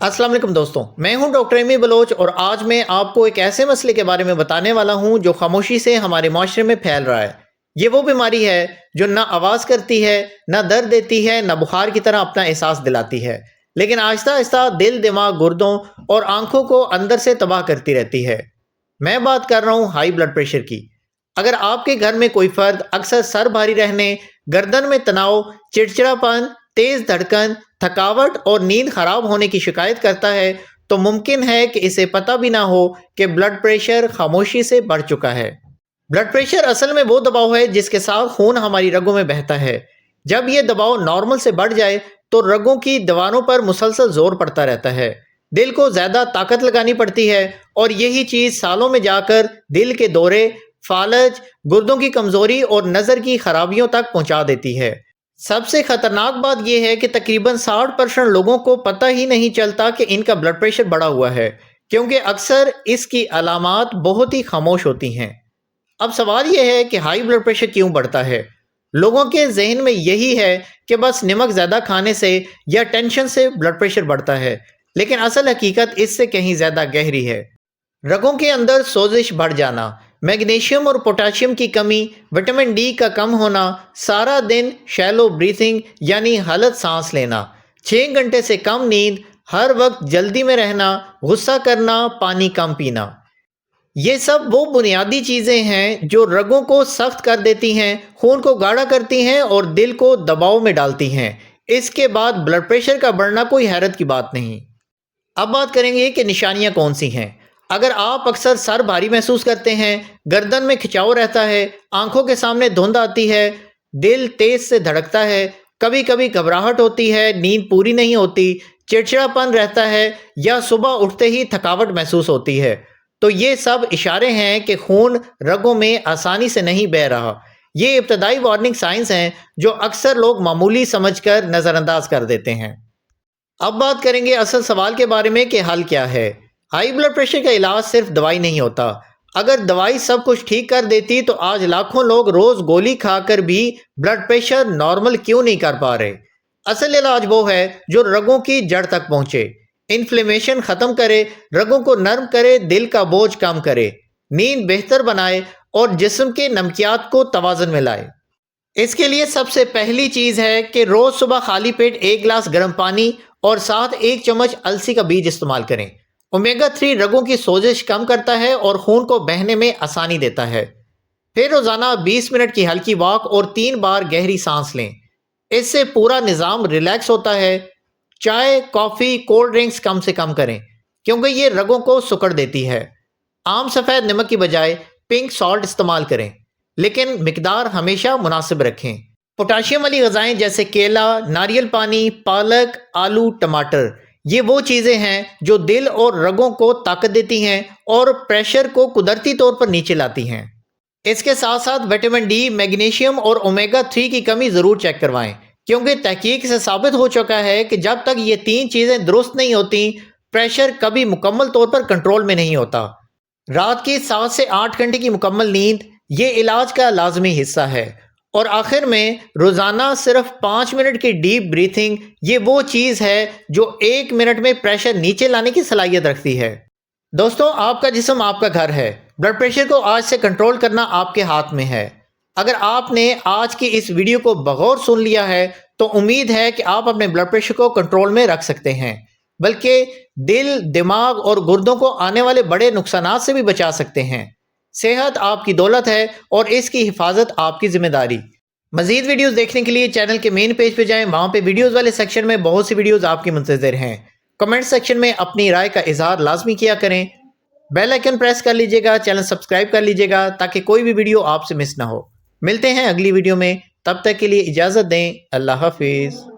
अस्सलाम वालेकुम दोस्तों, मैं हूं डॉक्टर एमी बलोच और आज मैं आपको एक ऐसे मसले के बारे में बताने वाला हूं जो खामोशी से हमारे माशरे में फैल रहा है। ये वो बीमारी है जो ना आवाज़ करती है, ना दर्द देती है, ना बुखार की तरह अपना एहसास दिलाती है, लेकिन आहिस्ता आहिस्ता दिल, दिमाग, गुर्दों और आंखों को अंदर से तबाह करती रहती है। मैं बात कर रहा हूँ हाई ब्लड प्रेशर की। अगर आपके घर में कोई फर्द अक्सर सर भारी रहने, गर्दन में तनाव, चिड़चिड़ापन, तेज धड़कन, थकावट और नींद खराब होने की शिकायत करता है, तो मुमकिन है कि इसे पता भी ना हो कि ब्लड प्रेशर खामोशी से बढ़ चुका है। ब्लड प्रेशर असल में वो दबाव है जिसके साथ खून हमारी रगों में बहता है। जब ये दबाव नॉर्मल से बढ़ जाए तो रगों की दीवारों पर मुसलसल जोर पड़ता रहता है, दिल को ज़्यादा ताकत लगानी पड़ती है और यही चीज़ सालों में जाकर दिल के दौरे, फालज, गुर्दों की कमज़ोरी और नज़र की खराबियों तक पहुंचा देती है। सबसे खतरनाक बात यह है कि तकरीबन 60% लोगों को पता ही नहीं चलता कि इनका ब्लड प्रेशर बढ़ा हुआ है, क्योंकि अक्सर इसकी अलामात बहुत ही खामोश होती हैं। अब सवाल यह है कि हाई ब्लड प्रेशर क्यों बढ़ता है? लोगों के जहन में यही है कि बस नमक ज़्यादा खाने से या टेंशन से ब्लड प्रेशर बढ़ता है, लेकिन असल हकीकत इससे कहीं ज़्यादा गहरी है। रगों के अंदर सोजिश बढ़ जाना, मैग्नीशियम और पोटाशियम की कमी, विटामिन डी का कम होना, सारा दिन शैलो ब्रीथिंग यानी हलत सांस लेना, 6 घंटे से कम नींद, हर वक्त जल्दी में रहना, गुस्सा करना, पानी कम पीना, ये सब वो बुनियादी चीज़ें हैं जो रगों को सख्त कर देती हैं, खून को गाढ़ा करती हैं और दिल को दबाव में डालती हैं। इसके बाद ब्लड प्रेशर का बढ़ना कोई हैरत की बात नहीं। अब बात करेंगे कि निशानियां कौन सी हैं। अगर आप अक्सर सर भारी महसूस करते हैं, गर्दन में खिंचाव रहता है, आंखों के सामने धुंध आती है, दिल तेज से धड़कता है, कभी कभी घबराहट होती है, नींद पूरी नहीं होती, चिड़चिड़ापन रहता है या सुबह उठते ही थकावट महसूस होती है, तो ये सब इशारे हैं कि खून रगों में आसानी से नहीं बह रहा। ये इब्तदाई वार्निंग साइंस हैं जो अक्सर लोग मामूली समझकर नज़रअंदाज कर देते हैं। अब बात करेंगे असल सवाल के बारे में कि हल क्या है। हाई ब्लड प्रेशर का इलाज सिर्फ दवाई नहीं होता। अगर दवाई सब कुछ ठीक कर देती तो आज लाखों लोग रोज गोली खाकर भी ब्लड प्रेशर नॉर्मल क्यों नहीं कर पा रहे। असल इलाज वो है जो रगों की जड़ तक पहुंचे, इन्फ्लेमेशन खत्म करे, रगों को नर्म करे, दिल का बोझ कम करे, नींद बेहतर बनाए और जिस्म के नमकियात को तवाज़ुन में लाए। इसके लिए सबसे पहली चीज़ है कि रोज़ सुबह खाली पेट 1 गिलास गर्म पानी और साथ 1 चम्मच अलसी का बीज इस्तेमाल करें। ओमेगा 3 रगों की सोजिश कम करता है और खून को बहने में आसानी देता है। फिर रोज़ाना 20 मिनट की हल्की वॉक और 3 बार गहरी सांस लें। इससे पूरा निज़ाम रिलैक्स होता है। चाय, कॉफ़ी, कोल्ड ड्रिंक्स कम से कम करें, क्योंकि ये रगों को सुकड़ देती है। आम सफ़ेद नमक की बजाय पिंक सॉल्ट इस्तेमाल करें, लेकिन मिकदार हमेशा मुनासिब रखें। पोटाशियम वाली ग़िज़ाएँ जैसे केला, नारियल पानी, पालक, आलू, टमाटर, ये वो चीज़ें हैं जो दिल और रगों को ताकत देती हैं और प्रेशर को कुदरती तौर पर नीचे लाती हैं। इसके साथ साथ विटामिन डी, मैग्नीशियम और ओमेगा 3 की कमी ज़रूर चेक करवाएं, क्योंकि तहकीक से साबित हो चुका है कि जब तक ये 3 चीज़ें दुरुस्त नहीं होती, प्रेशर कभी मुकम्मल तौर पर कंट्रोल में नहीं होता। रात की 7 से 8 घंटे की मुकम्मल नींद ये इलाज का लाजमी हिस्सा है। और आखिर में रोज़ाना सिर्फ 5 मिनट की डीप ब्रीथिंग, ये वो चीज़ है जो 1 मिनट में प्रेशर नीचे लाने की सलाहियत रखती है। दोस्तों, आपका जिस्म आपका घर है। ब्लड प्रेशर को आज से कंट्रोल करना आपके हाथ में है। अगर आपने आज की इस वीडियो को बगौर सुन लिया है तो उम्मीद है कि आप अपने ब्लड प्रेशर को कंट्रोल में रख सकते हैं, बल्कि दिल, दिमाग और गुर्दों को आने वाले बड़े नुकसानात से भी बचा सकते हैं। सेहत आपकी दौलत है और इसकी हिफाजत आपकी जिम्मेदारी। मज़ीद वीडियोस देखने के लिए चैनल के मेन पेज पे जाएं, वहाँ पे वीडियोस वाले सेक्शन में बहुत सी वीडियोस आपकी मुंतज़िर हैं। कमेंट सेक्शन में अपनी राय का इजहार लाजमी किया करें। बेल आइकन प्रेस कर लीजिएगा, चैनल सब्सक्राइब कर लीजिएगा ताकि कोई भी वीडियो आपसे मिस ना हो। मिलते हैं अगली वीडियो में, तब तक के लिए इजाज़त दें। अल्लाह हाफिज़।